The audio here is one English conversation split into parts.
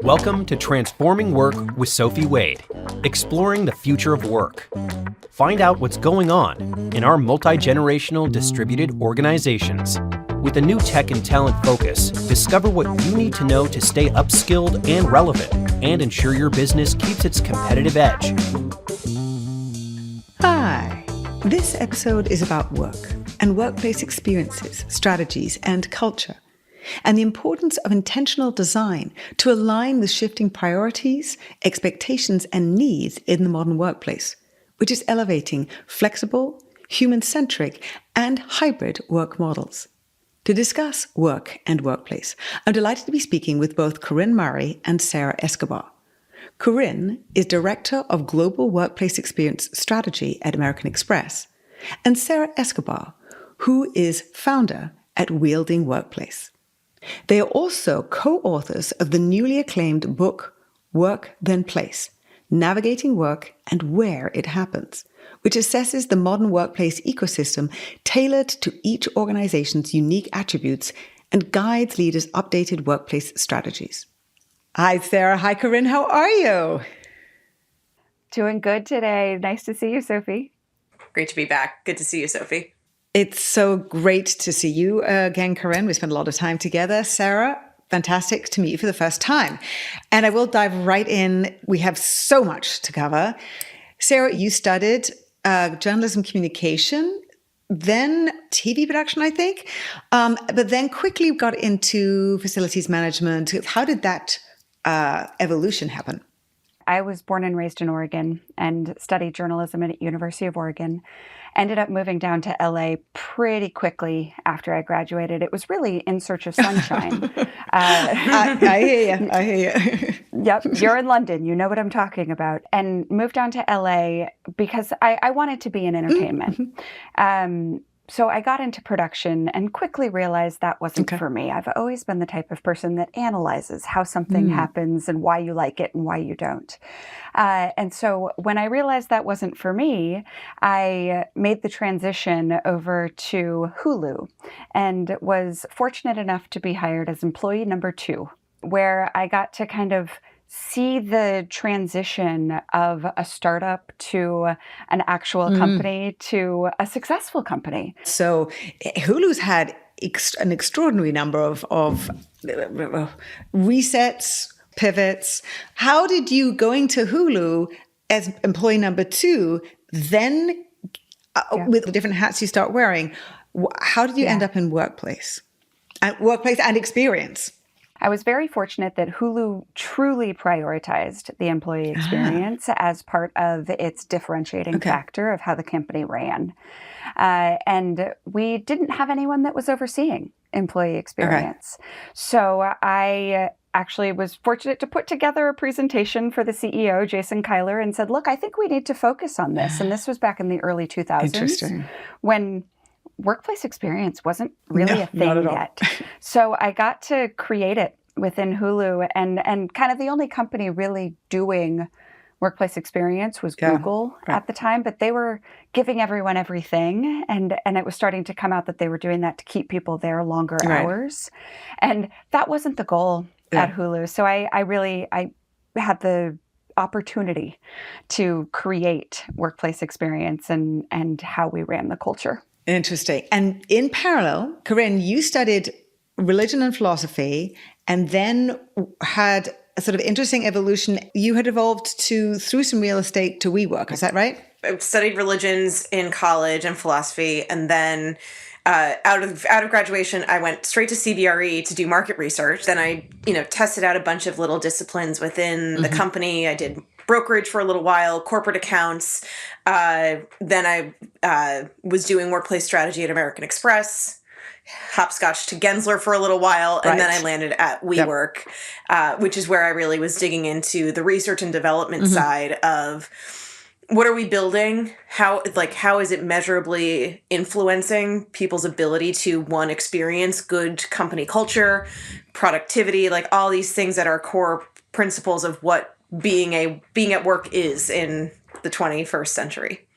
Welcome to Transforming Work with Sophie Wade, exploring the future of work. Find out what's going on in our multi-generational distributed organizations. With a new tech and talent focus, discover what you need to know to stay upskilled and relevant and ensure your business keeps its competitive edge. Hi, this episode is about work and workplace experiences, strategies, and culture, and the importance of intentional design to align with shifting priorities, expectations, and needs in the modern workplace, which is elevating flexible, human-centric, and hybrid work models. To discuss work and workplace, I'm delighted to be speaking with both Corinne Murray and Sara Escobar. Corinne is Director of Global Workplace Experience Strategy at American Express, and Sara Escobar, who is founder at Wielding Workplace. They are also co-authors of the newly acclaimed book, Work Then Place, Navigating Work and Where It Happens, which assesses the modern workplace ecosystem tailored to each organization's unique attributes and guides leaders' updated workplace strategies. Hi, Sara. Hi, Corinne. How are you? Doing good today. Nice to see you, Sophie. Great to be back. Good to see you, Sophie. It's so great to see you again, Corinne. We spent a lot of time together. Sara, fantastic to meet you for the first time. And I will dive right in. We have so much to cover. Sara, you studied journalism communication, then TV production, I think, but then quickly got into facilities management. How did that evolution happen? I was born and raised in Oregon and studied journalism at University of Oregon. Ended up moving down to LA pretty quickly after I graduated. It was really in search of sunshine. I hear you. I hear you. Yep, you're in London. You know what I'm talking about. And moved down to LA because I wanted to be in entertainment. So I got into production and quickly realized that wasn't for me. I've always been the type of person that analyzes how something happens and why you like it and why you don't. And so when I realized that wasn't for me, I made the transition over to Hulu and was fortunate enough to be hired as employee number 2, where I got to kind of see the transition of a startup to an actual company to a successful company. So Hulu's had an extraordinary number of resets, pivots. How did you, going to Hulu as employee number 2, then with the different hats you start wearing, how did you end up in workplace and experience? I was very fortunate that Hulu truly prioritized the employee experience as part of its differentiating factor of how the company ran. And we didn't have anyone that was overseeing employee experience. So I actually was fortunate to put together a presentation for the CEO, Jason Kyler, and said, look, I think we need to focus on this. And this was back in the early 2000s when workplace experience wasn't really a thing yet. So I got to create it within Hulu, and kind of the only company really doing workplace experience was Google at the time, but they were giving everyone everything, and it was starting to come out that they were doing that to keep people there longer hours. And that wasn't the goal at Hulu. So I had the opportunity to create workplace experience and how we ran the culture. Interesting. And in parallel, Corinne, you studied religion and philosophy and then had a sort of interesting evolution. You had evolved through some real estate to WeWork. Is that right? I studied religions in college and philosophy, and then out of graduation, I went straight to CBRE to do market research. Then I, tested out a bunch of little disciplines within the company. I did brokerage for a little while, corporate accounts. Then I was doing workplace strategy at American Express, hopscotch to Gensler for a little while, and then I landed at WeWork, which is where I really was digging into the research and development side of what are we building? How is it measurably influencing people's ability to, one, experience good company culture, productivity, like all these things that are core principles of what being at work is in the 21st century.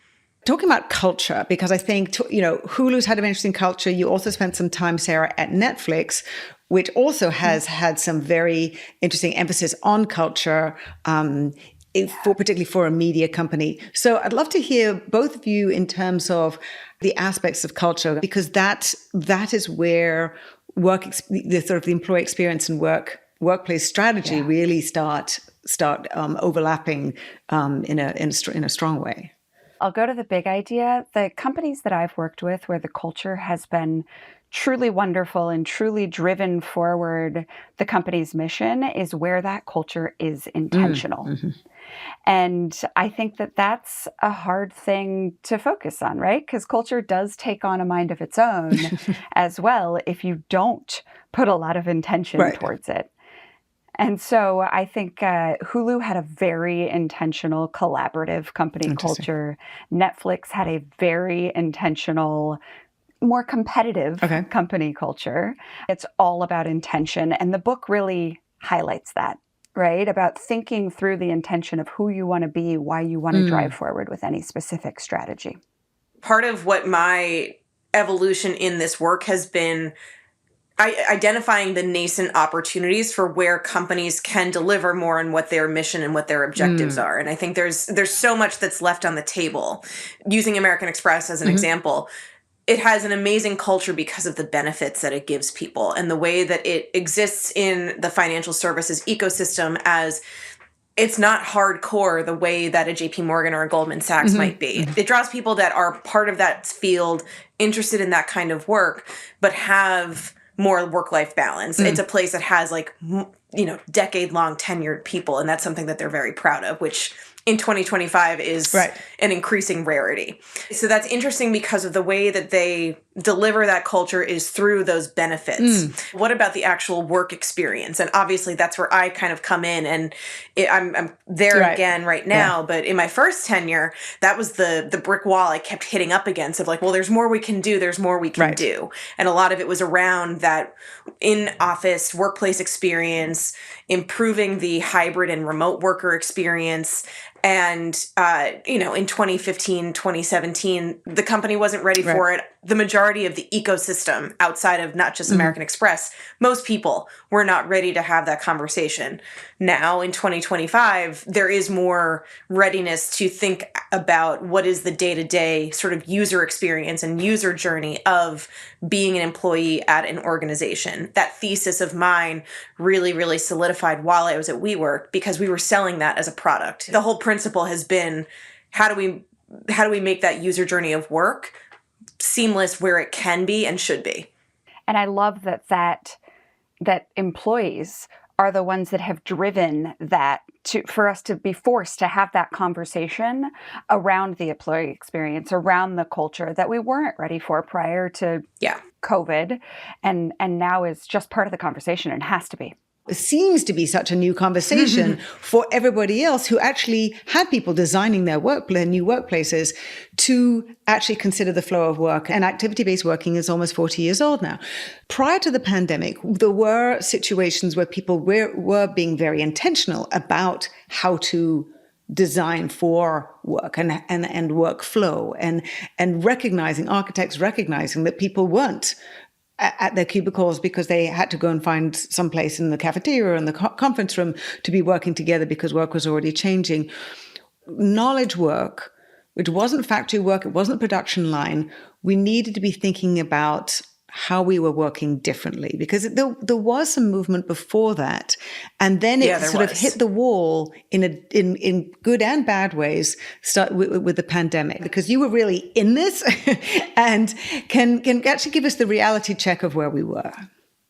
Talking about culture, because I think, Hulu's had an interesting culture. You also spent some time, Sara, at Netflix. which also has had some very interesting emphasis on culture, particularly for a media company. So I'd love to hear both of you in terms of the aspects of culture, because that is where the employee experience and workplace strategy really start overlapping in a strong way. I'll go to the big idea. The companies that I've worked with where the culture has been truly wonderful and truly driven forward the company's mission is where that culture is intentional. Mm-hmm. And I think that that's a hard thing to focus on, right? Because culture does take on a mind of its own as well if you don't put a lot of intention towards it. And so I think Hulu had a very intentional collaborative company culture. Netflix had a very intentional, more competitive company culture. It's all about intention. And the book really highlights that, right? About thinking through the intention of who you want to be, why you want to drive forward with any specific strategy. Part of what my evolution in this work has been identifying the nascent opportunities for where companies can deliver more on what their mission and what their objectives are. And I think there's so much that's left on the table. Using American Express as an example, it has an amazing culture because of the benefits that it gives people and the way that it exists in the financial services ecosystem as it's not hardcore the way that a JP Morgan or a Goldman Sachs might be. It draws people that are part of that field, interested in that kind of work, but have more work-life balance. It's a place that has decade-long tenured people, and that's something that they're very proud of, which in 2025 is an increasing rarity. So that's interesting because of the way that they deliver that culture is through those benefits. What about the actual work experience? And obviously that's where I kind of come in, and I'm there again right now. But in my first tenure, that was the brick wall I kept hitting up against of well, there's more we can do. There's more we can do. And a lot of it was around that in-office workplace experience, improving the hybrid and remote worker experience. And, in 2015, 2017, the company wasn't ready for it. The majority of the ecosystem outside of not just American Express, most people were not ready to have that conversation. Now in 2025, there is more readiness to think about what is the day-to-day sort of user experience and user journey of being an employee at an organization. That thesis of mine really, really solidified while I was at WeWork because we were selling that as a product. The whole principle has been, how do we make that user journey of work seamless where it can be and should be? And I love that employees are the ones that have driven that for us to be forced to have that conversation around the employee experience, around the culture that we weren't ready for prior to COVID, and now is just part of the conversation and has to be. It seems to be such a new conversation for everybody else who actually had people designing their new workplaces to actually consider the flow of work. And activity-based working is almost 40 years old now. Prior to the pandemic, there were situations where people were being very intentional about how to design for work and workflow and architects recognizing that people weren't at their cubicles because they had to go and find some place in the cafeteria or in the conference room to be working together because work was already changing. Knowledge work, which wasn't factory work, it wasn't a production line, we needed to be thinking about how we were working differently because there was some movement before that. And then it sort of hit the wall in good and bad ways with the pandemic because you were really in this and can actually give us the reality check of where we were.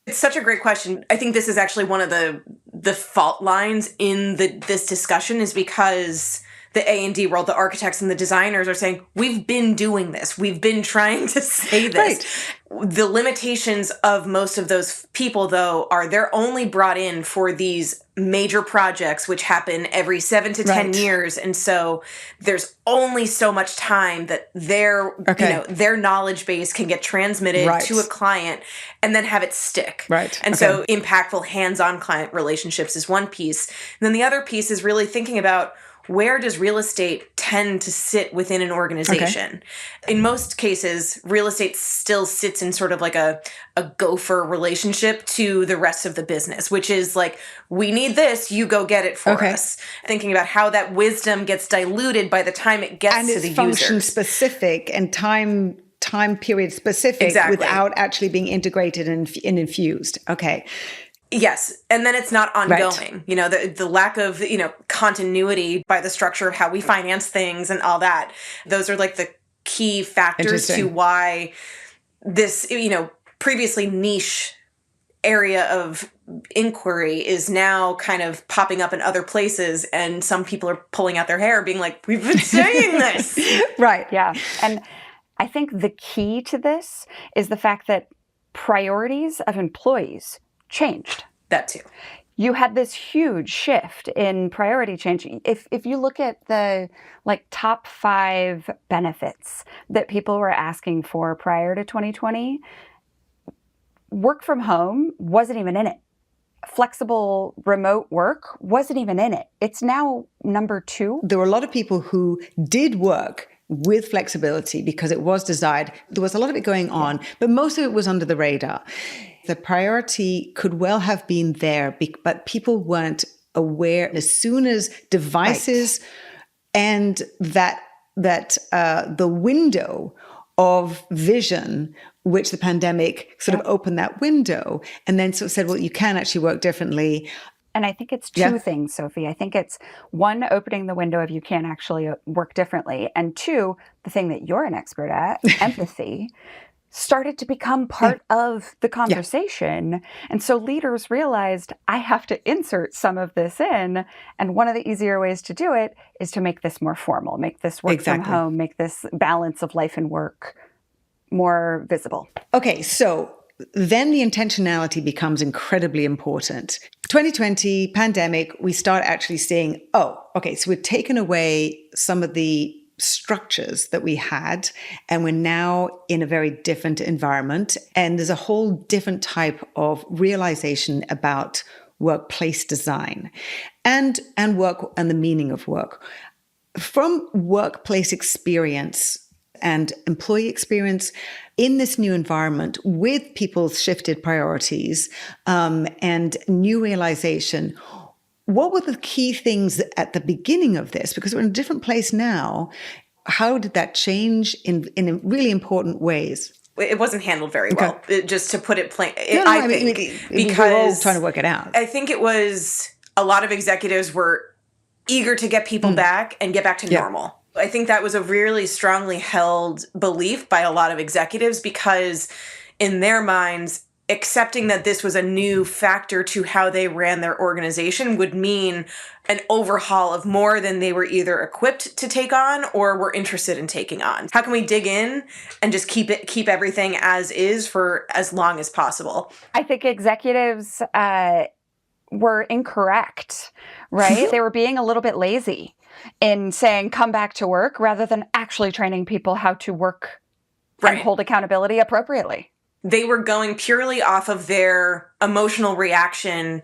It's such a great question. I think this is actually one of the fault lines in this discussion is because the A&D world, the architects and the designers are saying, we've been doing this. We've been trying to say this. The limitations of most of those people, though, are they're only brought in for these major projects, which happen every 7 to 10 years. And so there's only so much time that their knowledge base can get transmitted to a client and then have it stick. And so impactful hands-on client relationships is one piece. And then the other piece is really thinking about where does real estate tend to sit within an organization? Okay. In most cases, real estate still sits in sort of like a gopher relationship to the rest of the business, which is like, we need this, you go get it for us. Thinking about how that wisdom gets diluted by the time it gets to the And it's function users. specific and time period specific without actually being integrated and infused. Okay. Yes. And then it's not ongoing. Right. You know, the lack of, continuity by the structure of how we finance things and all that. Those are like the key factors to why this, previously niche area of inquiry is now kind of popping up in other places, and some people are pulling out their hair being like, we've been saying this. Right. Yeah. And I think the key to this is the fact that priorities of employees changed. That too. You had this huge shift in priority change. If you look at the top 5 benefits that people were asking for prior to 2020, work from home wasn't even in it. Flexible remote work wasn't even in it. It's now number 2. There were a lot of people who did work with flexibility because it was desired. There was a lot of it going on, but most of it was under the radar. The priority could well have been there, but people weren't aware. As soon as devices and that the window of vision, which the pandemic sort of opened that window, and then sort of said, well, you can actually work differently. And I think it's 2 things, Sophie. I think it's 1, opening the window of you can actually work differently. And 2, the thing that you're an expert at, empathy, started to become part of the conversation. Yeah. And so leaders realized, I have to insert some of this in. And one of the easier ways to do it is to make this more formal, make this work from home, make this balance of life and work more visible. Okay, so then the intentionality becomes incredibly important. 2020, pandemic, we start actually seeing, so we've taken away some of the structures that we had, and we're now in a very different environment. And there's a whole different type of realization about workplace design and work and the meaning of work. From workplace experience and employee experience in this new environment with people's shifted priorities and new realization, what were the key things at the beginning of this? Because we're in a different place now. How did that change in really important ways? It wasn't handled very well, just to put it plain. I think because we're all trying to work it out. I think it was a lot of executives were eager to get people back and get back to normal. I think that was a really strongly held belief by a lot of executives because in their minds, accepting that this was a new factor to how they ran their organization would mean an overhaul of more than they were either equipped to take on or were interested in taking on. How can we dig in and just keep everything as is for as long as possible? I think executives were incorrect, right? They were being a little bit lazy in saying, come back to work, rather than actually training people how to work and hold accountability appropriately. They were going purely off of their emotional reaction,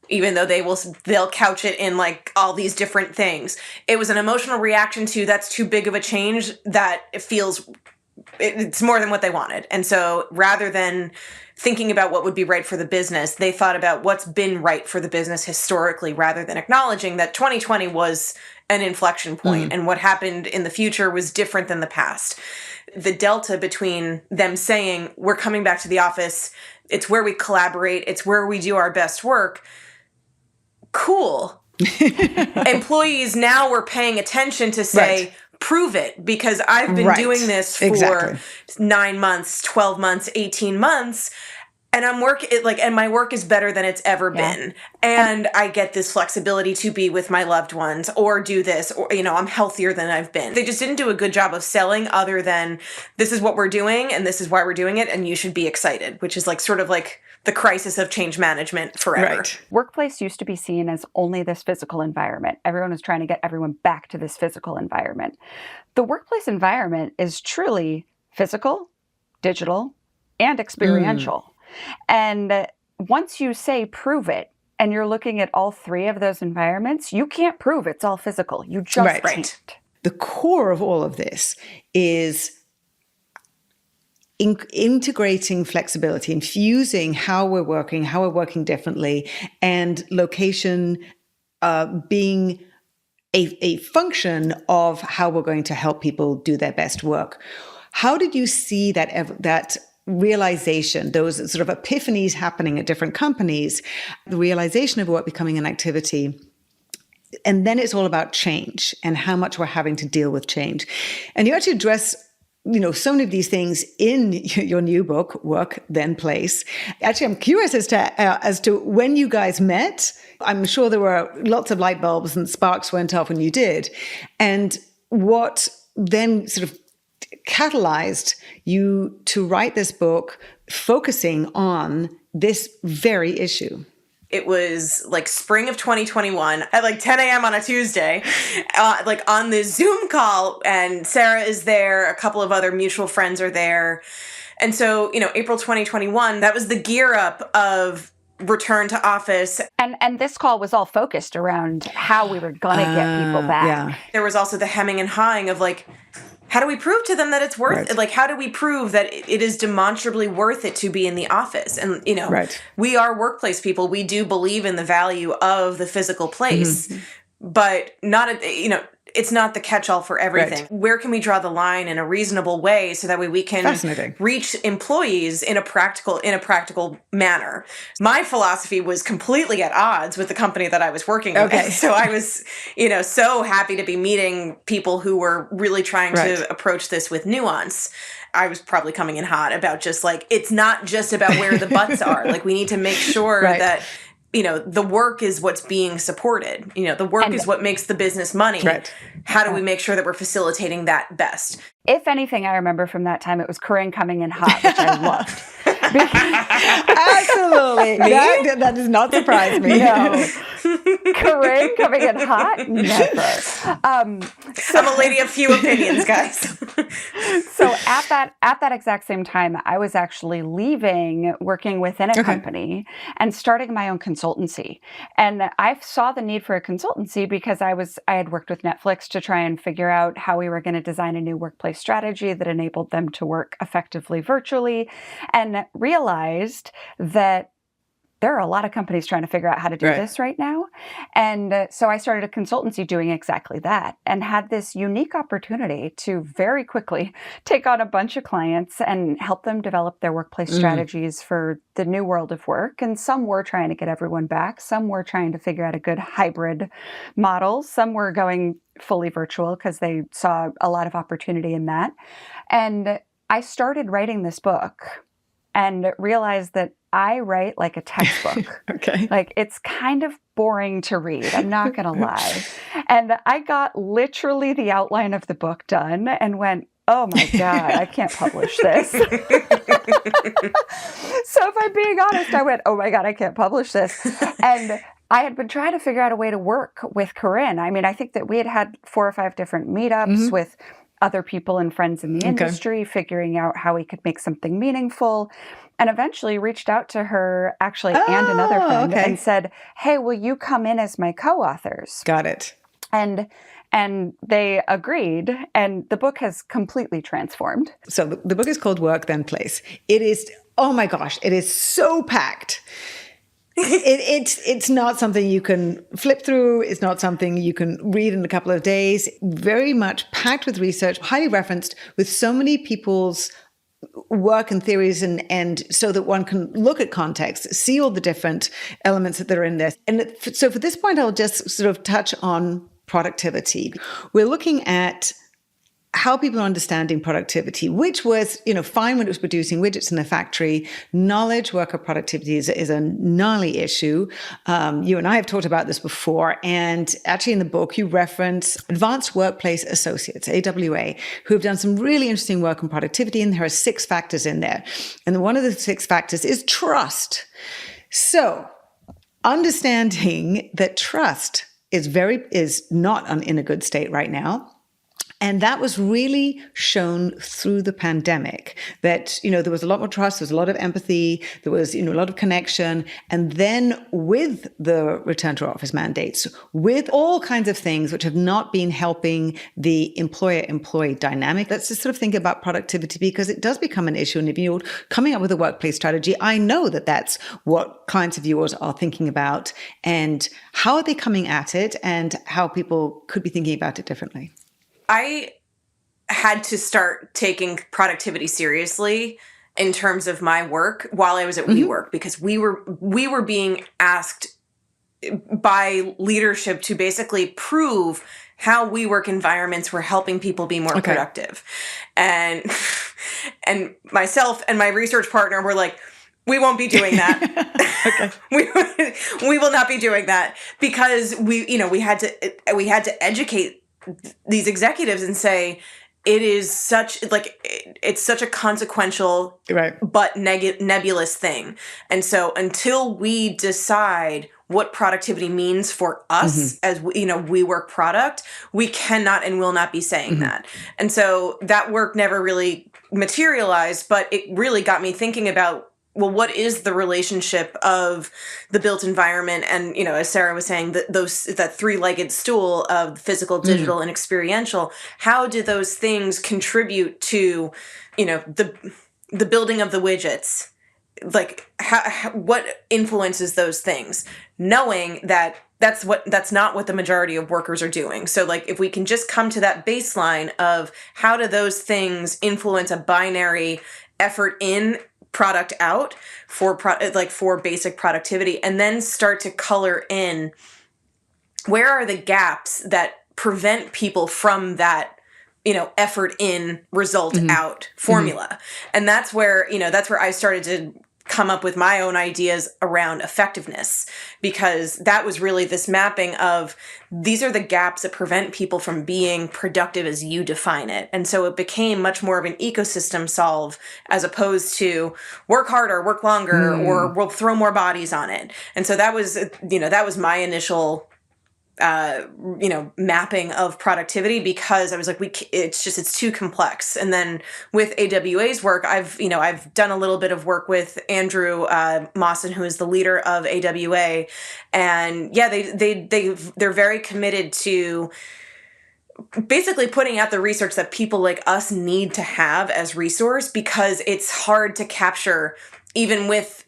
even though they'll couch it in like all these different things. It was an emotional reaction to that's too big of a change that it's more than what they wanted. And so rather than thinking about what would be right for the business, they thought about what's been right for the business historically, rather than acknowledging that 2020 was an inflection point and what happened in the future was different than the past. The delta between them saying, we're coming back to the office, it's where we collaborate, it's where we do our best work. Cool. Employees now were paying attention to say, prove it, because I've been doing this for 9 months, 12 months, 18 months. And and my work is better than it's ever been. And I get this flexibility to be with my loved ones or do this, or, I'm healthier than I've been. They just didn't do a good job of selling other than this is what we're doing and this is why we're doing it. And you should be excited, which is sort of like the crisis of change management forever. Right. Workplace used to be seen as only this physical environment. Everyone was trying to get everyone back to this physical environment. The workplace environment is truly physical, digital, and experiential. And once you say prove it, and you're looking at all three of those environments, you can't prove it's all physical. You just can't. The core of all of this is integrating flexibility, infusing how we're working differently, and location being a function of how we're going to help people do their best work. How did you see that realization, those sort of epiphanies happening at different companies, the realization of work becoming an activity? And then it's all about change and how much we're having to deal with change. And you actually address, so many of these things in your new book, Work, Then Place. Actually, I'm curious as to when you guys met. I'm sure there were lots of light bulbs and sparks went off when you did. And what then sort of catalyzed you to write this book focusing on this very issue? It was like spring of 2021 at like 10 a.m. on a Tuesday, like on the Zoom call, and Sara is there. A couple of other mutual friends are there. And so, April 2021, that was the gear up of return to office. And this call was all focused around how we were going to get people back. Yeah. There was also the hemming and hawing of like, how do we prove to them that it's worth it? Like, how do we prove that it is demonstrably worth it to be in the office? And, we are workplace people. We do believe in the value of the physical place, but it's not the catch-all for everything. Right. Where can we draw the line in a reasonable way so that way we can reach employees in a practical manner? My philosophy was completely at odds with the company that I was working with. So I was, so happy to be meeting people who were really trying to approach this with nuance. I was probably coming in hot about just like, it's not just about where the butts are. Like, we need to make sure that the work is what's being supported. The work is what makes the business money. Right. How do we make sure that we're facilitating that best? If anything I remember from that time, it was Corinne coming in hot, which I loved. Absolutely. That does not surprise me. No. Corinne coming in hot? Never. I'm a lady of few opinions, guys. So at that exact same time, I was actually leaving working within a company and starting my own consultancy. And I saw the need for a consultancy because I had worked with Netflix to try and figure out how we were going to design a new workplace strategy that enabled them to work effectively virtually, and realized that there are a lot of companies trying to figure out how to do this right now. And so I started a consultancy doing exactly that, and had this unique opportunity to very quickly take on a bunch of clients and help them develop their workplace strategies for the new world of work. And some were trying to get everyone back. Some were trying to figure out a good hybrid model. Some were going fully virtual because they saw a lot of opportunity in that. And I started writing this book and realized that I write like a textbook. Like, it's kind of boring to read. I'm not going to lie. And I got literally the outline of the book done and went, oh my God, I can't publish this. So if I'm being honest, I went, oh my God, I can't publish this. And I had been trying to figure out a way to work with Corinne. I mean, I think that we had 4 or 5 different meetups with other people and friends in the industry, figuring out how we could make something meaningful, and eventually reached out to her and another friend and said, hey, will you come in as my co-authors? Got it. And they agreed, and the book has completely transformed. So the book is called Work, Then Place. It is, oh my gosh, it is so packed. It's not something you can flip through. It's not something you can read in a couple of days. Very much packed with research, highly referenced, with so many people's work and theories, and so that one can look at context, see all the different elements that are in there. And so for this point, I'll just sort of touch on productivity. We're looking at how people are understanding productivity, which was, fine when it was producing widgets in a factory. Knowledge worker productivity is a gnarly issue. You and I have talked about this before. And actually in the book, you reference Advanced Workplace Associates, AWA, who have done some really interesting work on productivity. And there are 6 factors in there. And one of the 6 factors is trust. So understanding that trust is not in a good state right now. And that was really shown through the pandemic that, there was a lot more trust, there was a lot of empathy, there was, a lot of connection. And then with the return to office mandates, with all kinds of things which have not been helping the employer-employee dynamic, let's just sort of think about productivity because it does become an issue. And if you're coming up with a workplace strategy, I know that that's what clients of yours are thinking about and how are they coming at it and how people could be thinking about it differently. I had to start taking productivity seriously in terms of my work while I was at WeWork because we were being asked by leadership to basically prove how WeWork environments were helping people be more productive. And myself and my research partner were like, we won't be doing that. we will not be doing that because we had to educate these executives and say it's such a consequential but nebulous thing. And so until we decide what productivity means for us as WeWork product, we cannot and will not be saying that. And so that work never really materialized, but it really got me thinking about, well, what is the relationship of the built environment and, as Sara was saying, that three-legged stool of physical, digital, and experiential? How do those things contribute to, the building of the widgets? Like, what influences those things? Knowing that that's not what the majority of workers are doing. So, like, if we can just come to that baseline of how do those things influence a binary effort in, product out for basic productivity, and then start to color in where are the gaps that prevent people from that, effort in, result out formula. And that's where I started to come up with my own ideas around effectiveness, because that was really this mapping of these are the gaps that prevent people from being productive as you define it. And so it became much more of an ecosystem solve as opposed to work harder, work longer, or we'll throw more bodies on it. And so that was my initial mapping of productivity, because I was like, it's too complex. And then with AWA's work, I've done a little bit of work with Andrew Mawson, who is the leader of AWA. And yeah, they're very committed to basically putting out the research that people like us need to have as resource, because it's hard to capture. Even with,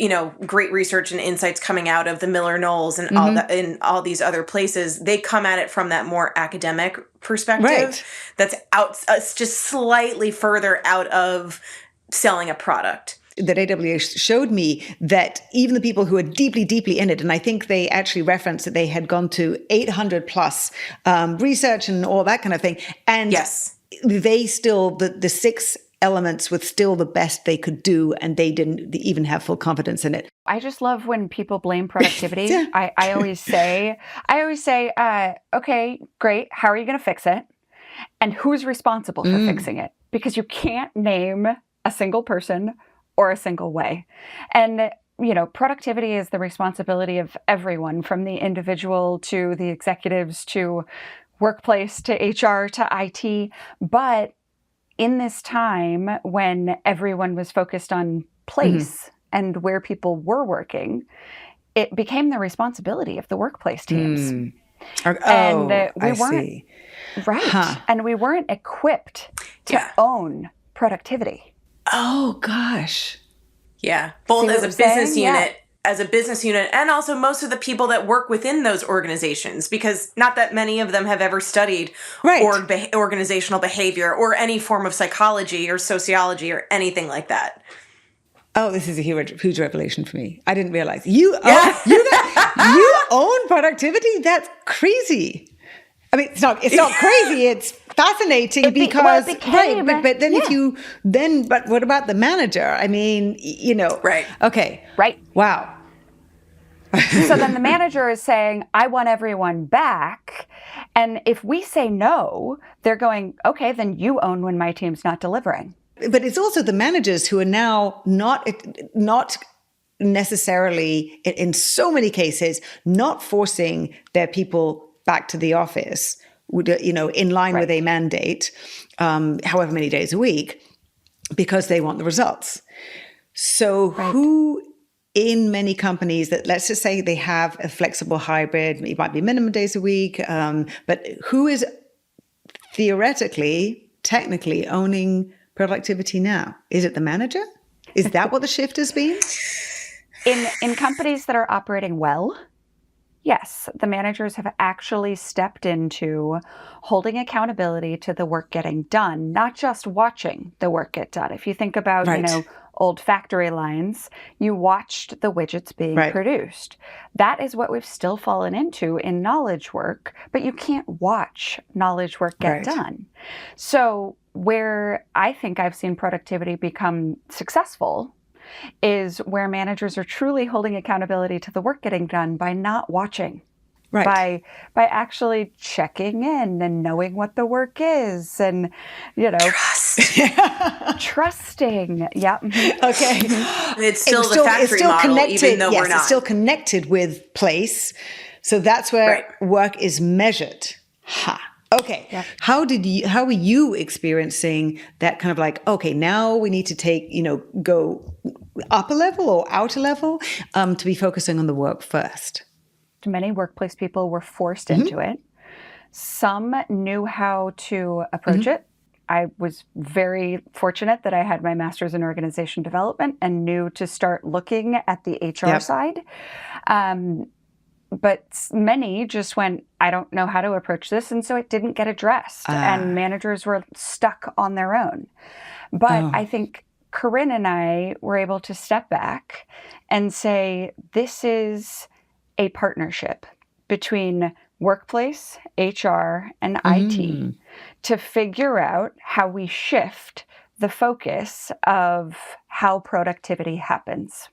great research and insights coming out of the Miller-Knowles and all that, and all these other places, they come at it from that more academic perspective. That's just slightly further out of selling a product. That AWA showed me that even the people who are deeply, deeply in it, and I think they actually referenced that they had gone to 800 plus research and all that kind of thing. And they still, the 6 elements was still the best they could do, and they didn't even have full confidence in it. I just love when people blame productivity. I always say, okay, great. How are you going to fix it? And who's responsible for fixing it? Because you can't name a single person or a single way. And productivity is the responsibility of everyone, from the individual to the executives to workplace to HR to IT. But in this time when everyone was focused on place and where people were working, it became the responsibility of the workplace teams. And we weren't and we weren't equipped to own productivity. Oh gosh. Yeah, both as a business unit. As a business unit, and also most of the people that work within those organizations, because not that many of them have ever studied organizational behavior or any form of psychology or sociology or anything like that. Oh, this is a huge revelation for me. I didn't realize you own productivity. That's crazy. I mean, it's not crazy. It's fascinating because but then but what about the manager? I mean, Okay. Right. Wow. So then the manager is saying, I want everyone back. And if we say no, they're going, okay, then you own when my team's not delivering. But it's also the managers who are now not necessarily, in so many cases, not forcing their people back to the office, in line with a mandate, however many days a week, because they want the results. So who in many companies that, let's just say they have a flexible hybrid, it might be minimum days a week, but who is theoretically, technically owning productivity now? Is it the manager? Is that what the shift has been? In companies that are operating well, yes, the managers have actually stepped into holding accountability to the work getting done, not just watching the work get done. If you think about, old factory lines, you watched the widgets being produced. That is what we've still fallen into in knowledge work, but you can't watch knowledge work get done. So where I think I've seen productivity become successful is where managers are truly holding accountability to the work getting done by not watching, by actually checking in and knowing what the work is, and trusting. Yeah. Okay. It's still the factory model, connected, even though we're not. It's still connected with place. So that's where work is measured. Okay. Yeah. How were you experiencing that kind of like, okay, now we need to take, go up a level or out a level to be focusing on the work first? Many workplace people were forced into it. Some knew how to approach it. I was very fortunate that I had my master's in organization development and knew to start looking at the HR side. But many just went, I don't know how to approach this. And so it didn't get addressed. And managers were stuck on their own. But I think Corinne and I were able to step back and say, this is a partnership between workplace, HR, and IT to figure out how we shift the focus of how productivity happens.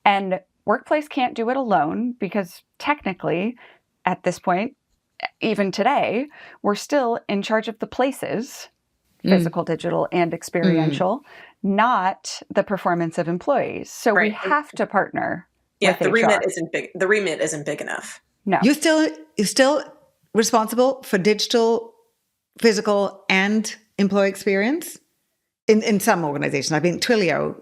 And workplace can't do it alone because technically, at this point, even today, we're still in charge of the places, physical, digital, and experiential, not the performance of employees. So we have to partner with the HR. remit isn't big. The remit isn't big enough. No. You're still responsible for digital, physical, and employee experience? In some organizations. I mean, Twilio,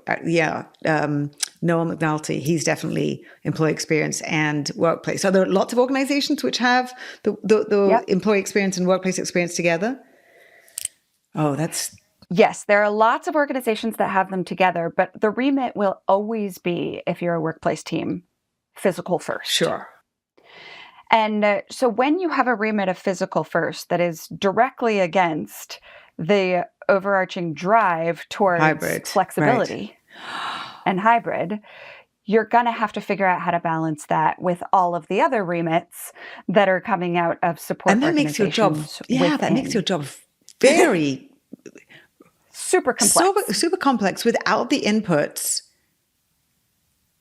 Noel McNulty, he's definitely employee experience and workplace. So there are lots of organizations which have the employee experience and workplace experience together. Yes, there are lots of organizations that have them together, but the remit will always be, if you're a workplace team, physical first. Sure. And so when you have a remit of physical first that is directly against the overarching drive towards flexibility and hybrid, you're going to have to figure out how to balance that with all of the other remits that are coming out of support and that organizations. That makes your job very super complex. Super complex without the inputs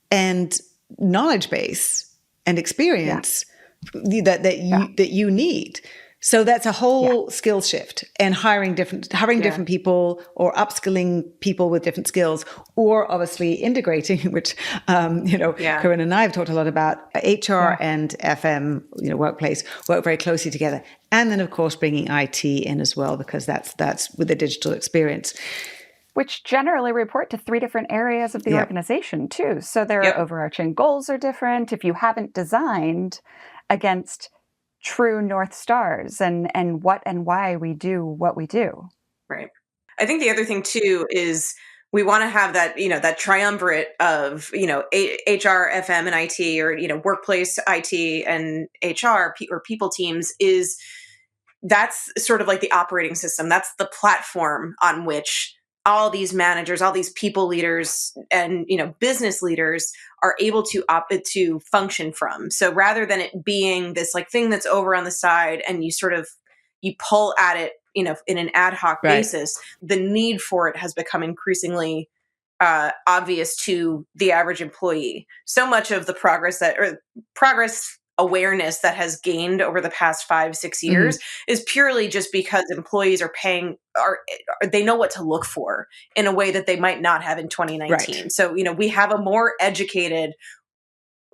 and knowledge base and experience that you need. So that's a whole skill shift, and hiring different people or upskilling people with different skills, or obviously integrating, which Corinne and I have talked a lot about. HR and FM, workplace work very closely together, and then of course bringing IT in as well, because that's with the digital experience, which generally report to 3 different areas of the organization too. So their overarching goals are different. If you haven't designed against true North Stars and what and why we do what we do. Right. I think the other thing too is we want to have that, that triumvirate of, HR, FM, and IT, or, workplace, IT, and HR or people teams that's sort of like the operating system. That's the platform on which all these managers, all these people leaders, and business leaders are able to function from. So rather than it being this like thing that's over on the side and you pull at it, in an ad hoc basis, the need for it has become increasingly obvious to the average employee. So much of the progress awareness that has gained over the past 5-6 years is purely just because employees they know what to look for in a way that they might not have in 2019. So, we have a more educated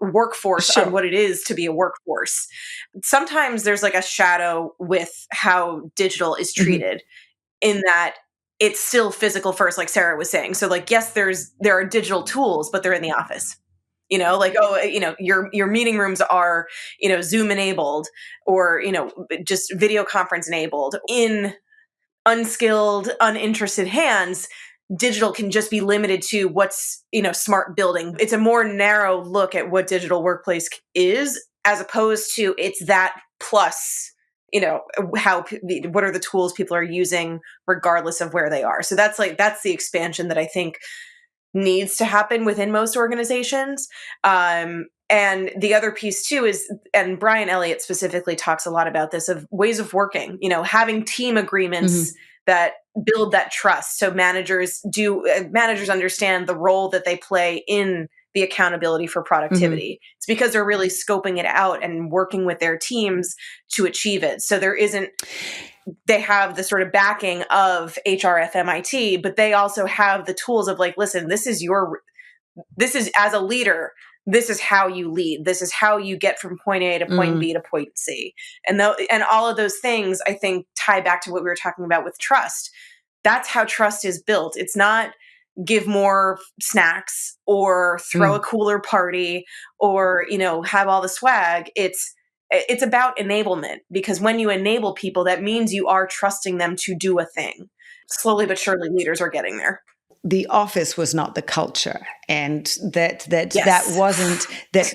workforce on what it is to be a workforce. Sometimes there's like a shadow with how digital is treated in that it's still physical first, like Sara was saying. So like, yes, there are digital tools, but they're in the office. Like, your meeting rooms are, Zoom enabled or, just video conference enabled. In unskilled, uninterested hands, digital can just be limited to what's, smart building. It's a more narrow look at what digital workplace is, as opposed to it's that plus, what are the tools people are using regardless of where they are. So that's the expansion that I think needs to happen within most organizations. And the other piece too is, and Brian Elliott specifically talks a lot about this, of ways of working, having team agreements that build that trust. So managers understand the role that they play in the accountability for productivity. It's because they're really scoping it out and working with their teams to achieve it. So they have the sort of backing of HRF MIT, but they also have the tools of like, listen, this is as a leader, this is how you lead. This is how you get from point A to point B to point C. And all of those things, I think, tie back to what we were talking about with trust. That's how trust is built. It's not give more snacks or throw a cooler party or, have all the swag. It's about enablement, because when you enable people, that means you are trusting them to do a thing. Slowly but surely, leaders are getting there. The office was not the culture, and that wasn't that,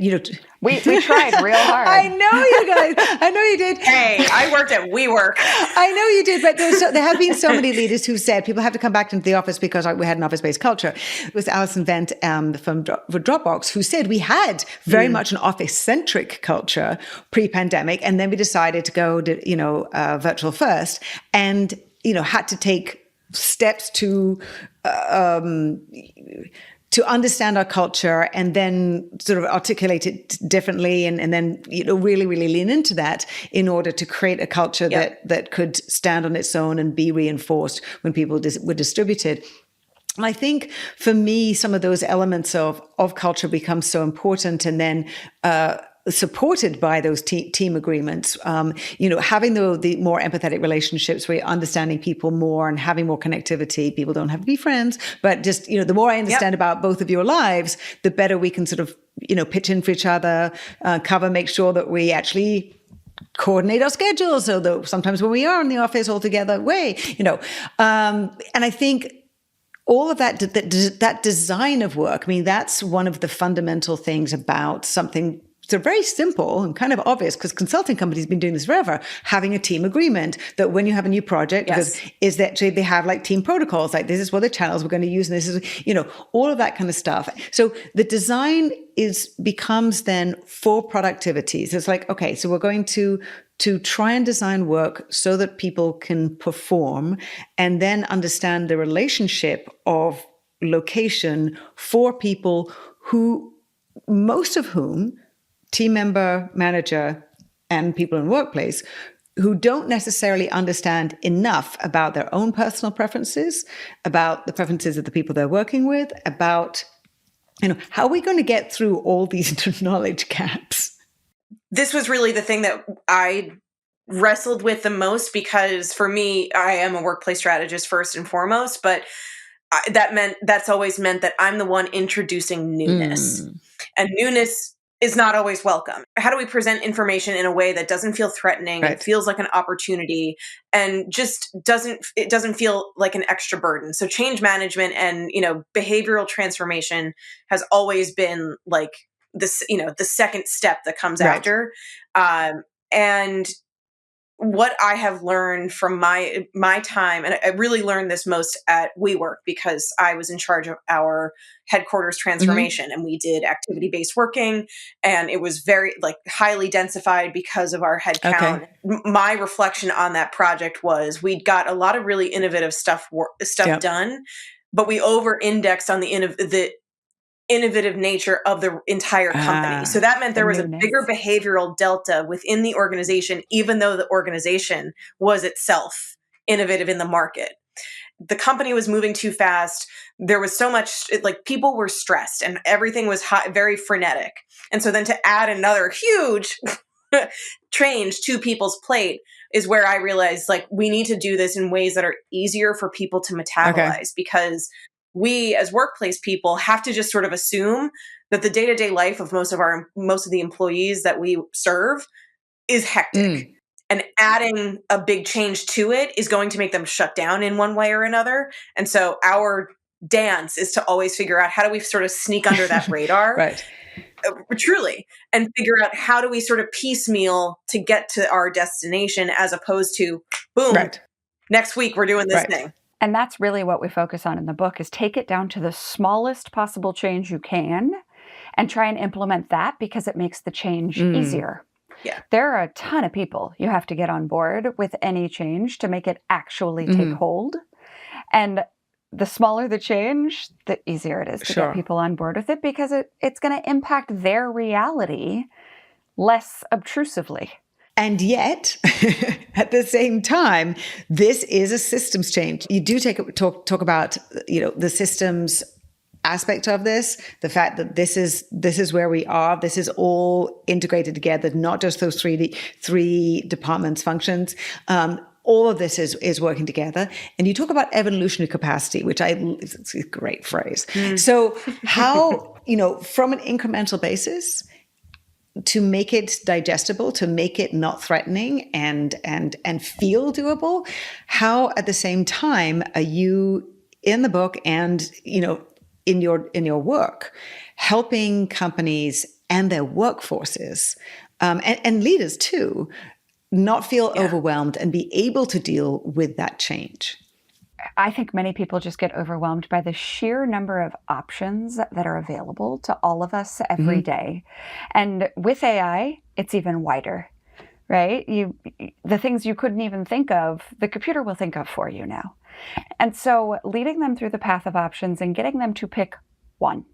we tried real hard. I know you guys. I know you did. Hey, I worked at WeWork. I know you did, but there have been so many leaders who said people have to come back into the office because we had an office-based culture. It was Alison Vent from Dropbox who said we had very much an office-centric culture pre-pandemic, and then we decided to go to virtual first, and had to take steps to understand our culture and then sort of articulate it differently and then really, really lean into that in order to create a culture that could stand on its own and be reinforced when people were distributed. And I think for me, some of those elements of culture become so important, and then supported by those team agreements, having the more empathetic relationships where you're understanding people more and having more connectivity. People don't have to be friends, but just, the more I understand about both of your lives, the better we can sort of, pitch in for each other, make sure that we actually coordinate our schedules. So that sometimes when we are in the office all together, and I think all of that design of work, I mean, that's one of the fundamental things about something so very simple and kind of obvious, because consulting companies have been doing this forever, having a team agreement that when you have a new project, is that they have like team protocols, like this is what the channels we're going to use, and this is, all of that kind of stuff. So the design becomes then for productivity. So it's like, okay, so we're going to try and design work so that people can perform and then understand the relationship of location for people who, most of whom, team member, manager, and people in workplace, who don't necessarily understand enough about their own personal preferences, about the preferences of the people they're working with, about, how are we going to get through all these knowledge gaps? This was really the thing that I wrestled with the most, because for me, I am a workplace strategist first and foremost, but that's always meant that I'm the one introducing newness. And newness is not always welcome. How do we present information in a way that doesn't feel threatening, it feels like an opportunity, and just doesn't feel like an extra burden? So change management and, behavioral transformation has always been like this, the second step that comes after. And what I have learned from my time, and I really learned this most at WeWork, because I was in charge of our headquarters transformation, and we did activity-based working, and it was very highly densified because of our headcount. My reflection on that project was we'd got a lot of really innovative stuff done, but we over-indexed on the innovative nature of the entire company. So that meant there was a bigger behavioral delta within the organization, even though the organization was itself innovative in the market. the company was moving too fast. There was so much, like people were stressed and everything was very frenetic. And so then to add another huge change to people's plate is where I realized like we need to do this in ways that are easier for people to metabolize, because we as workplace people have to just sort of assume that the day-to-day life of most of the employees that we serve is hectic. And adding a big change to it is going to make them shut down in one way or another. And so our dance is to always figure out how do we sort of sneak under that radar, Right. Truly, and figure out how do we sort of piecemeal to get to our destination, as opposed to boom, next week we're doing this thing. And that's really what we focus on in the book, is take it down to the smallest possible change you can and try and implement that, because it makes the change easier. Yeah. There are a ton of people you have to get on board with any change to make it actually take hold. And the smaller the change, the easier it is to get people on board with it, because it's going to impact their reality less obtrusively. And yet, at the same time, this is a systems change. You do talk about, the systems aspect of this, the fact that this is where we are. This is all integrated together, not just those three departments, functions. All of this is working together. And you talk about evolutionary capacity, which it's a great phrase. So how, from an incremental basis, to make it digestible, to make it not threatening and feel doable, how at the same time are you in the book and, in your work, helping companies and their workforces, and leaders too, not feel overwhelmed and be able to deal with that change? I think many people just get overwhelmed by the sheer number of options that are available to all of us every day. And with AI, it's even wider, right? The things you couldn't even think of, the computer will think of for you now. And so leading them through the path of options and getting them to pick one,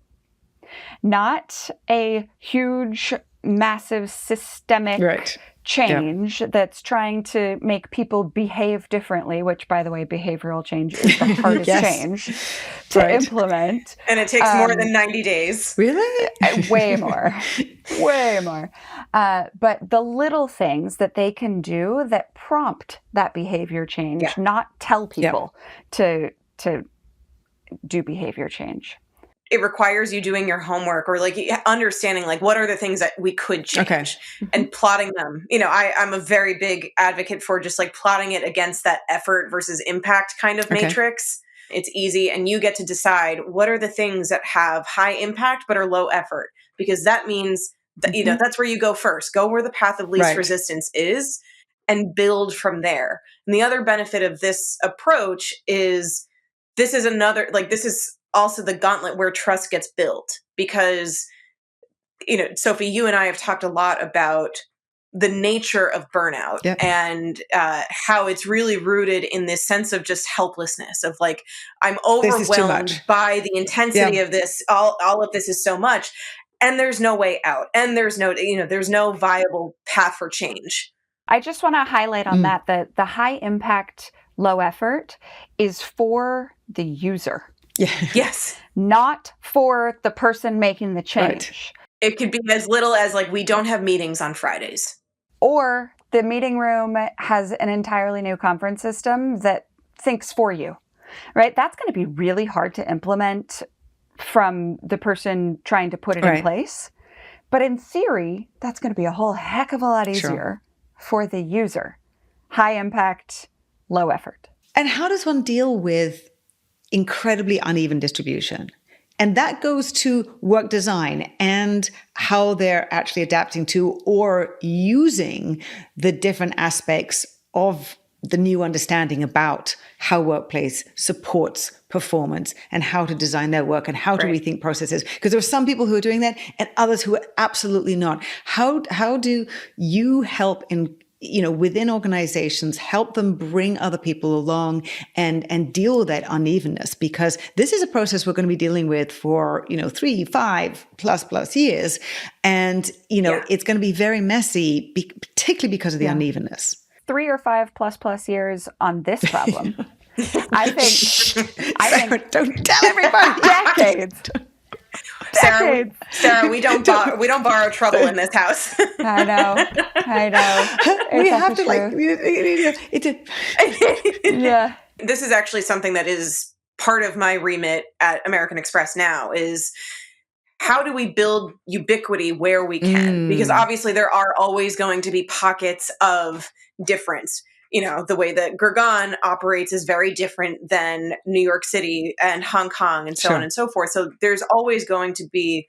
not a huge, massive systemic change that's trying to make people behave differently, which, by the way, behavioral change is the hardest change to implement. And it takes more than 90 days. Really? Way more. But the little things that they can do that prompt that behavior change, not tell people to do behavior change. It requires you doing your homework, or like understanding like what are the things that we could change and plotting them. I'm a very big advocate for just like plotting it against that effort versus impact kind of matrix. It's easy, and you get to decide what are the things that have high impact but are low effort, because that means that, that's where you go first. Go where the path of least resistance is and build from there. And the other benefit of this approach is this is also the gauntlet where trust gets built, because, Sophie, you and I have talked a lot about the nature of burnout and how it's really rooted in this sense of just helplessness of like, I'm overwhelmed by the intensity of this. All of this is so much, and there's no way out, and there's no viable path for change. I just want to highlight on that the high impact, low effort is for the user. Yes. Not for the person making the change. Right. It could be as little as like, we don't have meetings on Fridays. Or the meeting room has an entirely new conference system that thinks for you, right? That's going to be really hard to implement from the person trying to put it in place. But in theory, that's going to be a whole heck of a lot easier for the user. High impact, low effort. And how does one deal with incredibly uneven distribution? And that goes to work design and how they're actually adapting to or using the different aspects of the new understanding about how workplace supports performance and how to design their work and how to rethink processes. Because there are some people who are doing that and others who are absolutely not. How do you help in within organizations, help them bring other people along and deal with that unevenness? Because this is a process we're going to be dealing with for, 3, 5 plus years. And, it's going to be very messy, particularly because of the unevenness. 3 or 5 plus years on this problem. I think Don't tell everybody. decades. Sarah, we don't borrow trouble in this house. I know. We It's have to actually it's yeah. This is actually something that is part of my remit at American Express now is how do we build ubiquity where we can? Because obviously there are always going to be pockets of difference. The way that Gurgaon operates is very different than New York City and Hong Kong and so on and so forth. So there's always going to be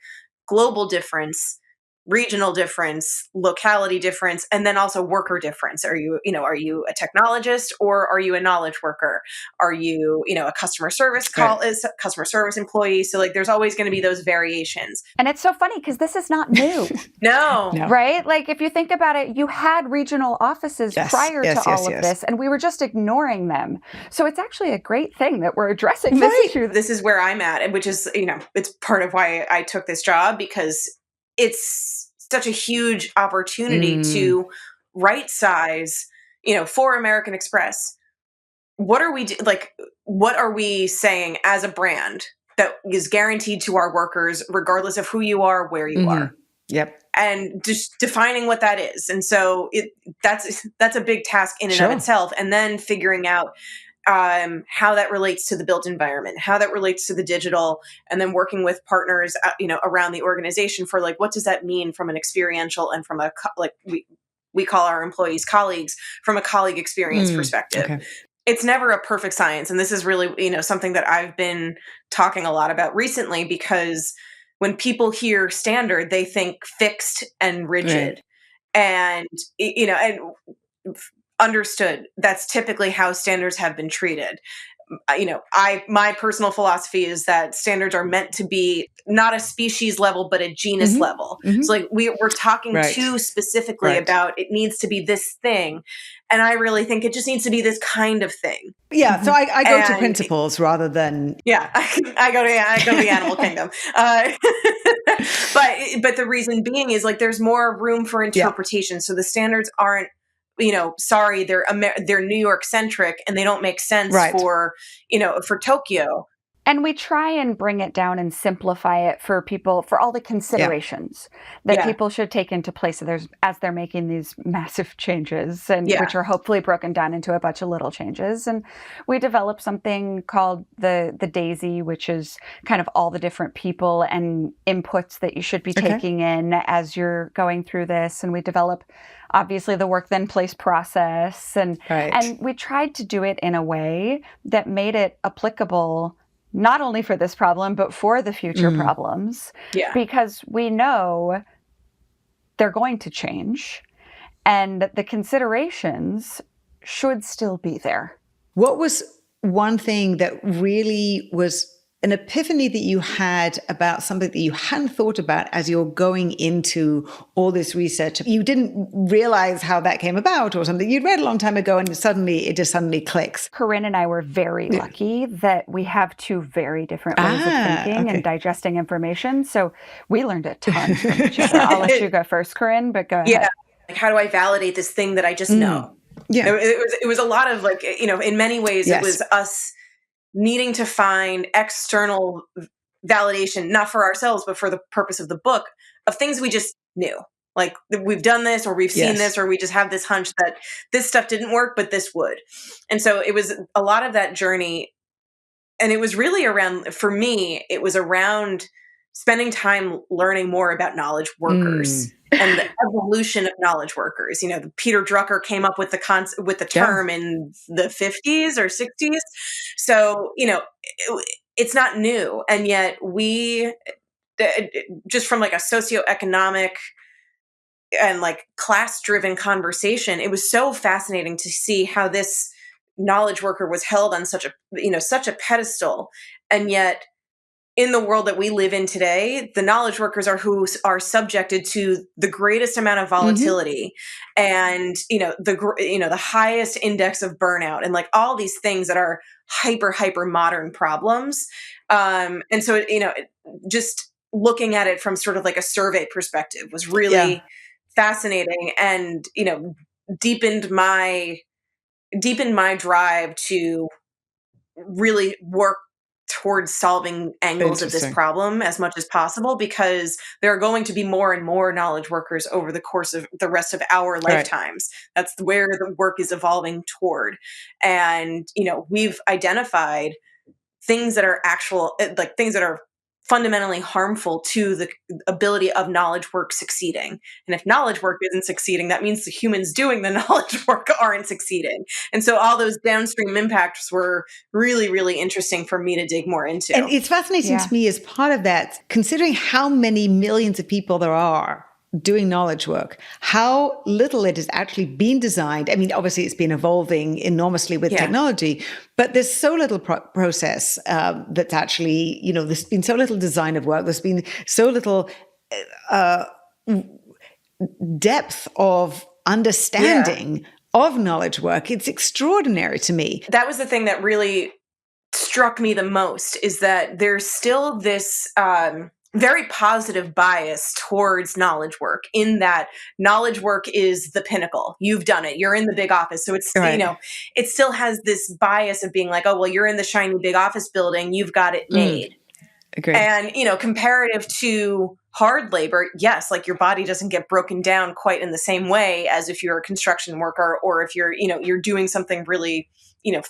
global difference, regional difference, locality difference, and then also worker difference. Are you a technologist or are you a knowledge worker? Are you, a customer service customer service employee? So there's always going to be those variations. And it's so funny because this is not new. No. Right? If you think about it, you had regional offices prior to all of this, and we were just ignoring them. So it's actually a great thing that we're addressing this issue. This is where I'm at, which is, it's part of why I took this job, because it's such a huge opportunity to right size, for American Express. What are we saying as a brand that is guaranteed to our workers, regardless of who you are, where you are? Yep. And just defining what that is. And so that's a big task in and of itself. And then figuring out how that relates to the built environment, how that relates to the digital, and then working with partners, around the organization for what does that mean from an experiential and from we call our employees colleagues, from a colleague experience perspective. Okay. It's never a perfect science. And this is really, something that I've been talking a lot about recently, because when people hear standard, they think fixed and rigid. And, and understood that's typically how standards have been treated. My personal philosophy is that standards are meant to be not a species level, but a genus level. So we're talking too specifically about it needs to be this thing. And I really think it just needs to be this kind of thing. Yeah. So I go to principles rather than. Yeah. I go to the animal kingdom. But the reason being is there's more room for interpretation. So the standards aren't, they're New York centric and they don't make sense for Tokyo. And we try and bring it down and simplify it for people, for all the considerations that people should take into place as they're making these massive changes, and which are hopefully broken down into a bunch of little changes. And we developed something called the DAISY, which is kind of all the different people and inputs that you should be taking in as you're going through this. And we develop, obviously, the work then place process. And we tried to do it in a way that made it applicable not only for this problem, but for the future problems. Yeah. Because we know they're going to change and the considerations should still be there. What was one thing that really was an epiphany that you had about something that you hadn't thought about as you're going into all this research? You didn't realize how that came about or something. You'd read a long time ago and it just suddenly clicks. Corinne and I were very lucky that we have two very different ways of thinking and digesting information. So we learned a ton from each other. I'll let you go first, Corinne, but go ahead. Yeah. How do I validate this thing that I just know? Yeah. It was a lot of in many ways, it was us needing to find external validation, not for ourselves, but for the purpose of the book, of things we just knew. We've done this, or we've seen this, or we just have this hunch that this stuff didn't work, but this would. And so it was a lot of that journey. And it was really for me, it was around spending time learning more about knowledge workers and the evolution of knowledge workers. Peter Drucker came up with the term in the 50s or 60s. So, it's not new. And yet we, just from a socioeconomic and class-driven conversation, it was so fascinating to see how this knowledge worker was held on such a pedestal. And yet, in the world that we live in today, the knowledge workers are who are subjected to the greatest amount of volatility and, the highest index of burnout and all these things that are hyper modern problems. And so, just looking at it from sort of a survey perspective was really fascinating and, deepened my drive to really work towards solving angles of this problem as much as possible, because there are going to be more and more knowledge workers over the course of the rest of our lifetimes. That's where the work is evolving toward. And, we've identified things that are things that are fundamentally harmful to the ability of knowledge work succeeding. And if knowledge work isn't succeeding, that means the humans doing the knowledge work aren't succeeding. And so all those downstream impacts were really, really interesting for me to dig more into. And it's fascinating to me as part of that, considering how many millions of people there are doing knowledge work, how little it has actually been designed. I mean, obviously it's been evolving enormously with technology, but there's so little process that's actually, there's been so little design of work. There's been so little depth of understanding of knowledge work. It's extraordinary to me. That was the thing that really struck me the most, is that there's still this very positive bias towards knowledge work, in that knowledge work is the pinnacle. You've done it. You're in the big office. So it's, it still has this bias of being like, oh, well, you're in the shiny big office building. You've got it made. Agreed. And, comparative to hard labor, yes, like your body doesn't get broken down quite in the same way as if you're a construction worker, or if you're, you're doing something really,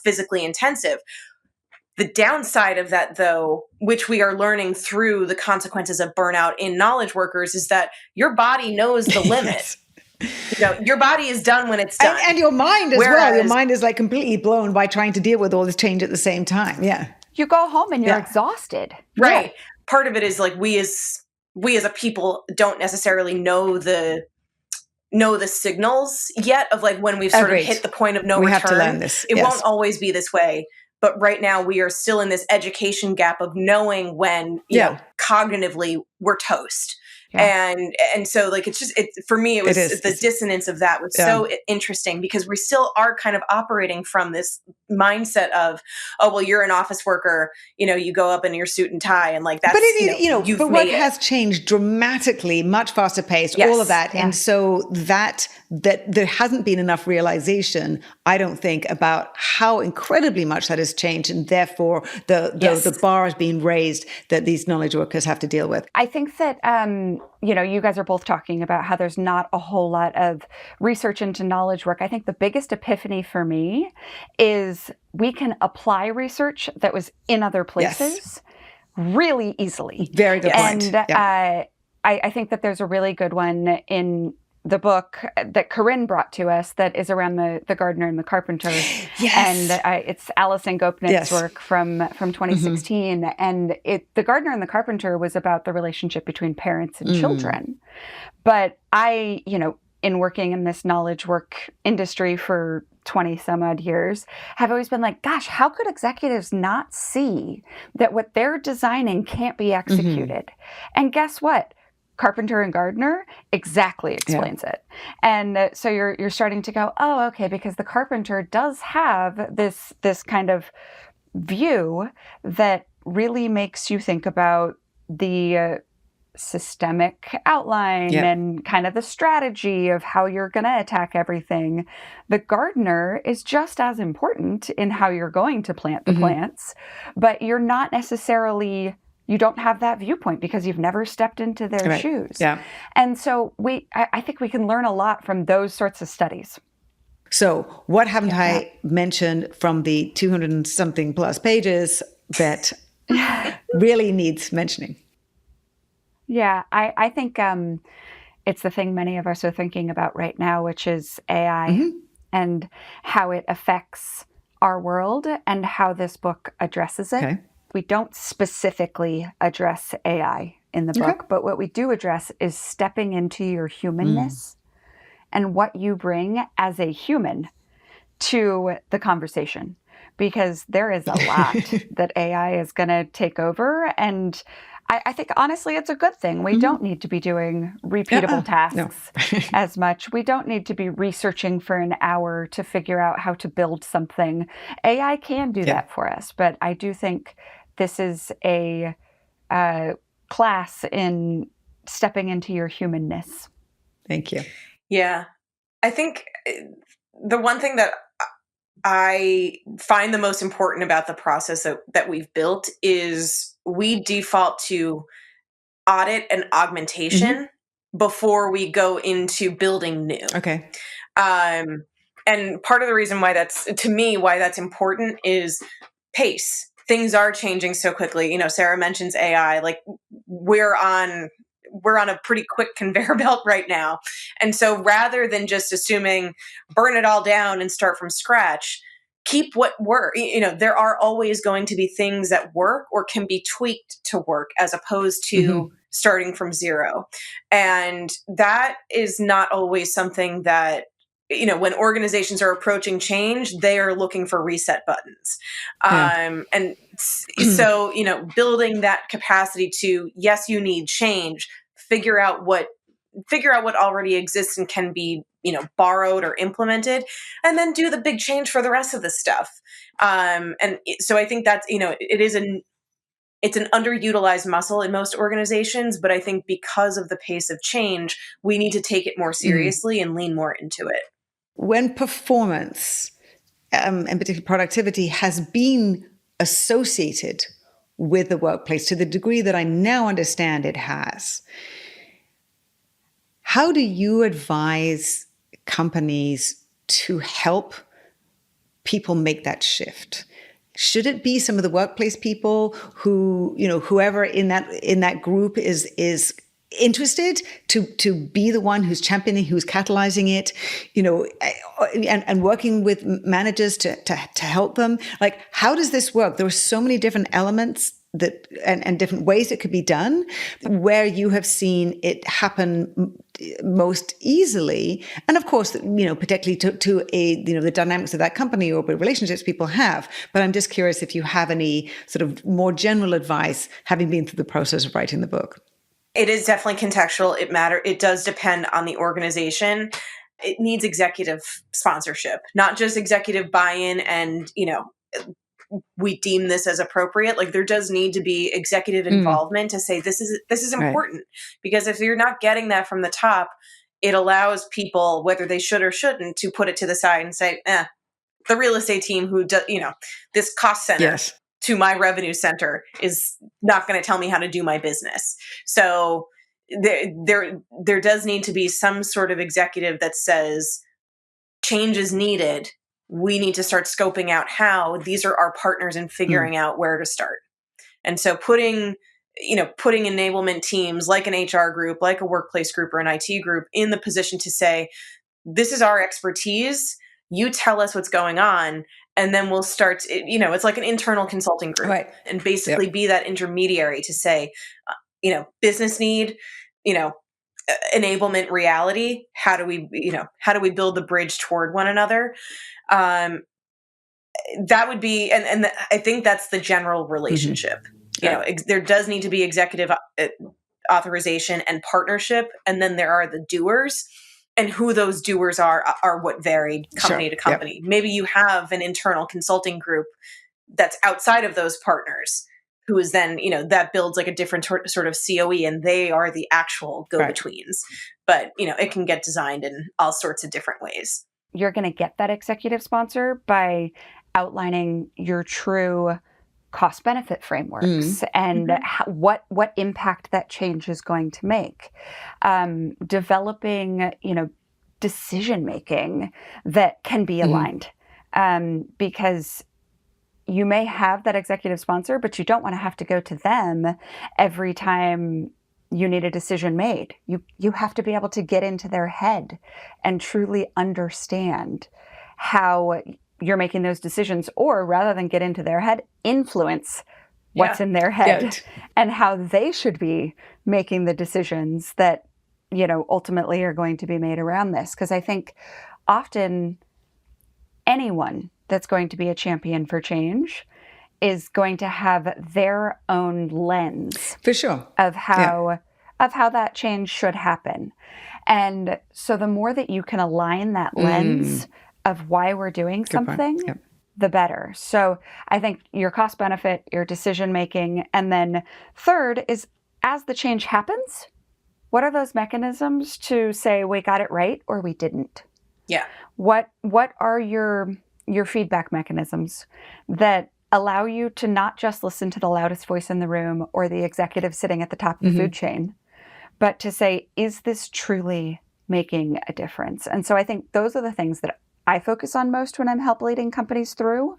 physically intensive. The downside of that, though, which we are learning through the consequences of burnout in knowledge workers, is that your body knows the limit. Your body is done when it's done. And your mind as well. Your mind is like completely blown by trying to deal with all this change at the same time. Yeah. You go home and you're exhausted. Right. Yeah. Part of it is like we as a people don't necessarily know the signals yet of like when we've sort of hit the point of no return. We have to learn this. It won't always be this way. But right now we are still in this education gap of knowing when, cognitively we're toast. Yeah. And so like, for me, it was the dissonance of that was so interesting, because we still are kind of operating from this mindset of, oh, well, you're an office worker, you go up in your suit and tie, and like that's, but work has changed dramatically, much faster paced, all of that. Yeah. And so that there hasn't been enough realization, I don't think, about how incredibly much that has changed. And therefore the bar has been raised that these knowledge workers have to deal with. I think that, you guys are both talking about how there's not a whole lot of research into knowledge work. I think the biggest epiphany for me is we can apply research that was in other places really easily. Very good point. And I think that there's a really good one in the book that Corinne brought to us that is around the gardener and the carpenter. Yes. And it's Alison Gopnik's work from 2016. And the gardener and the carpenter was about the relationship between parents and children. But I, in working in this knowledge work industry for 20 some odd years, have always been like, gosh, how could executives not see that what they're designing can't be executed? And guess what? Carpenter and Gardener exactly explains it. And so you're starting to go, oh, okay, because the carpenter does have this kind of view that really makes you think about the systemic outline and kind of the strategy of how you're going to attack everything. The gardener is just as important in how you're going to plant the plants, but you're not necessarily... You don't have that viewpoint because you've never stepped into their shoes. Yeah. And so I think we can learn a lot from those sorts of studies. So what haven't I mentioned from the 200 and something plus pages that really needs mentioning? Yeah, I think it's the thing many of us are thinking about right now, which is AI and how it affects our world and how this book addresses it. Okay. We don't specifically address AI in the book, but what we do address is stepping into your humanness and what you bring as a human to the conversation. Because there is a lot that AI is going to take over. And I think, honestly, it's a good thing. We don't need to be doing repeatable tasks as much. We don't need to be researching for an hour to figure out how to build something. AI can do that for us. But I do think this is a class in stepping into your humanness. Thank you. Yeah. I think the one thing that I find the most important about the process that we've built is we default to audit and augmentation before we go into building new. Okay. And part of the reason why that's important is pace. Things are changing so quickly. Sara mentions AI, like we're on a pretty quick conveyor belt right now. And so rather than just assuming burn it all down and start from scratch, keep what work. There are always going to be things that work or can be tweaked to work as opposed to starting from zero. And that is not always something that, when organizations are approaching change, they are looking for reset buttons. And so, building that capacity to, yes, you need change, figure out what already exists and can be, borrowed or implemented, and then do the big change for the rest of the stuff. So I think that's, it's an underutilized muscle in most organizations, but I think because of the pace of change, we need to take it more seriously and lean more into it. When performance, and particularly productivity, has been associated with the workplace to the degree that I now understand it has, how do you advise companies to help people make that shift? Should it be some of the workplace people who, whoever in that group is interested to be the one who's championing, who's catalyzing it, and working with managers to help them? Like, how does this work? There are so many different elements that and different ways it could be done. Where you have seen it happen most easily, and of course, particularly to the dynamics of that company or the relationships people have. But I'm just curious if you have any sort of more general advice, having been through the process of writing the book. It is definitely contextual. It does depend on the organization. It needs executive sponsorship, not just executive buy-in and, we deem this as appropriate. Like, there does need to be executive involvement to say this is important. Right. Because if you're not getting that from the top, it allows people, whether they should or shouldn't, to put it to the side and say, the real estate team who does, this cost center to my revenue center is not going to tell me how to do my business. So there does need to be some sort of executive that says change is needed. We need to start scoping out how. These are our partners in figuring out where to start. And so putting enablement teams like an HR group, like a workplace group or an IT group in the position to say, this is our expertise. You tell us what's going on, and then we'll start, it's like an internal consulting group, right? And basically be that intermediary to say, business need, enablement reality. How do we build the bridge toward one another? That would be, and I think that's the general relationship. There does need to be executive authorization and partnership, and then there are the doers, and who those doers are what vary company to company. Maybe you have an internal consulting group that's outside of those partners, who is then, that builds like a different sort of COE, and they are the actual go-betweens. But, it can get designed in all sorts of different ways. You're going to get that executive sponsor by outlining your true cost-benefit frameworks and what impact that change is going to make. Developing, decision-making that can be aligned. Because you may have that executive sponsor, but you don't want to have to go to them every time you need a decision made. You have to be able to get into their head and truly understand how you're making those decisions, or rather than get into their head, influence what's in their head and how they should be making the decisions that, ultimately are going to be made around this. Because I think often anyone that's going to be a champion for change is going to have their own lens, for sure, of how that change should happen. And so the more that you can align that lens of why we're doing something, the better. So I think your cost benefit, your decision making, and then third is, as the change happens, what are those mechanisms to say we got it right or we didn't? Yeah. What are your your feedback mechanisms that allow you to not just listen to the loudest voice in the room or the executive sitting at the top of the food chain, but to say, is this truly making a difference? And so I think those are the things that I focus on most when I'm leading companies through,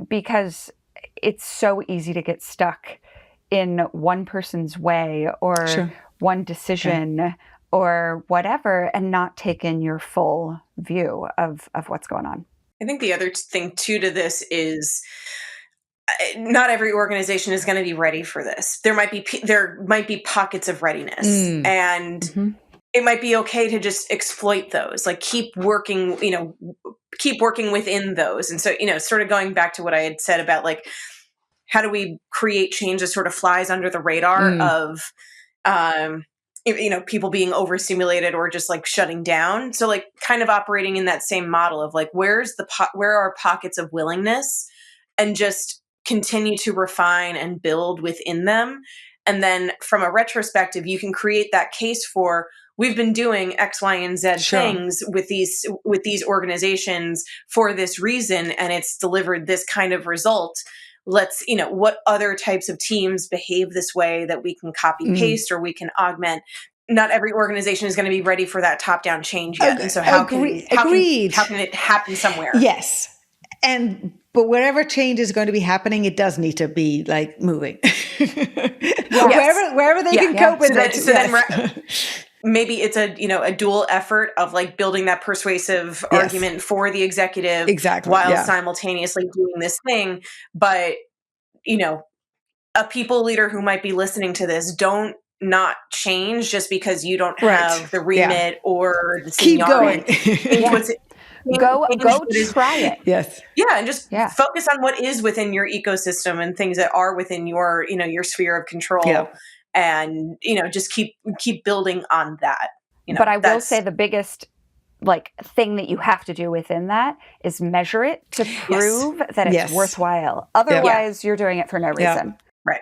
because it's so easy to get stuck in one person's way or one decision or whatever, and not take in your full view of what's going on. I think the other thing too to this is not every organization is going to be ready for this. There might be pockets of readiness, and it might be okay to just exploit those. Like keep working within those. And so, sort of going back to what I had said about like, how do we create change that sort of flies under the radar of, people being overstimulated or just like shutting down. So like kind of operating in that same model of like, where are pockets of willingness, and just continue to refine and build within them. And then from a retrospective, you can create that case for, we've been doing X, Y, and Z things with these organizations for this reason, and it's delivered this kind of result. Let's, what other types of teams behave this way that we can copy paste or we can augment. Not every organization is going to be ready for that top-down change yet. And so how can it happen somewhere? Yes. But wherever change is going to be happening, it does need to be like moving. Wherever they can cope with it. Then maybe it's a dual effort of like building that persuasive argument for the executive while simultaneously doing this thing. But, a people leader who might be listening to this, don't not change just because you don't have the remit or the seniority. Keep going. Go try it. Yes. Yeah. And just focus on what is within your ecosystem and things that are within your, your sphere of control. Yeah. And, just keep building on that. But I will say the biggest thing that you have to do within that is measure it to prove that it's worthwhile. Otherwise, you're doing it for no reason. Right.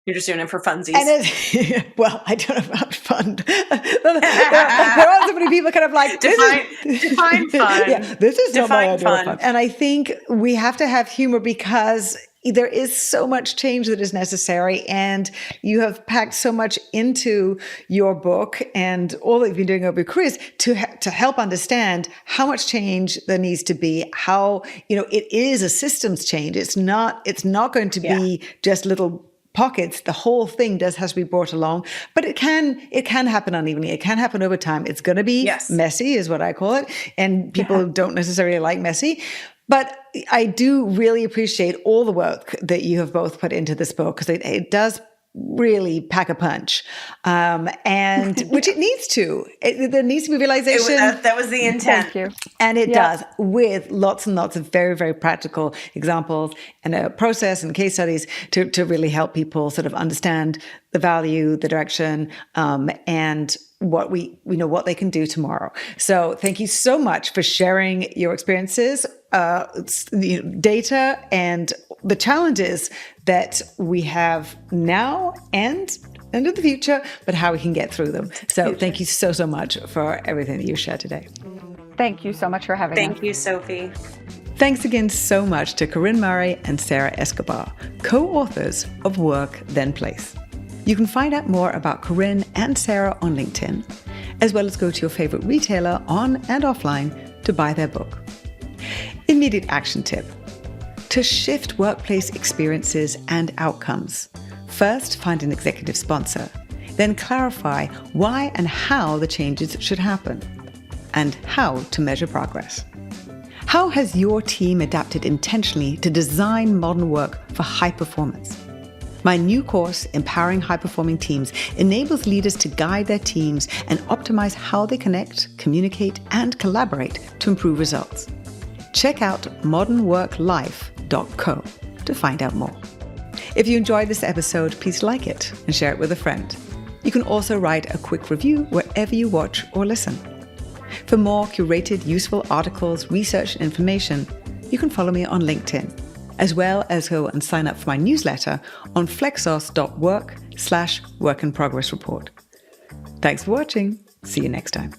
You're just doing it for funsies. And well, I don't know about fun. there are so many people kind of like, define fun. Yeah, this is not my idea of fun. And I think we have to have humor because there is so much change that is necessary, and you have packed so much into your book and all that you've been doing over your careers to help understand how much change there needs to be, how, it is a systems change. It's not going to be just little pockets. The whole thing has to be brought along, but it can happen unevenly. It can happen over time. It's going to be messy is what I call it. And people don't necessarily like messy. But I do really appreciate all the work that you have both put into this book, because it does really pack a punch, and which it needs to. There needs to be realization. That was the intent. Thank you. And it does, with lots and lots of very, very practical examples and a process and case studies to really help people sort of understand the value, the direction, and what what they can do tomorrow. So thank you so much for sharing your experiences, data, and the challenges that we have now and into the future, but how we can get through them. So thank you so, so much for everything that you shared today. Thank you so much for having us. Thank you, Sophie. Thanks again so much to Corinne Murray and Sara Escobar, co-authors of Work, Then Place. You can find out more about Corinne and Sara on LinkedIn, as well as go to your favorite retailer on and offline to buy their book. Immediate action tip: to shift workplace experiences and outcomes. First, find an executive sponsor. Then clarify why and how the changes should happen, and how to measure progress. How has your team adapted intentionally to design modern work for high performance? My new course, Empowering High-Performing Teams, enables leaders to guide their teams and optimize how they connect, communicate, and collaborate to improve results. Check out modernworklife.co to find out more. If you enjoyed this episode, please like it and share it with a friend. You can also write a quick review wherever you watch or listen. For more curated, useful articles, research, and information, you can follow me on LinkedIn, as well as go and sign up for my newsletter on flexos.work/work-in-progress report. Thanks for watching. See you next time.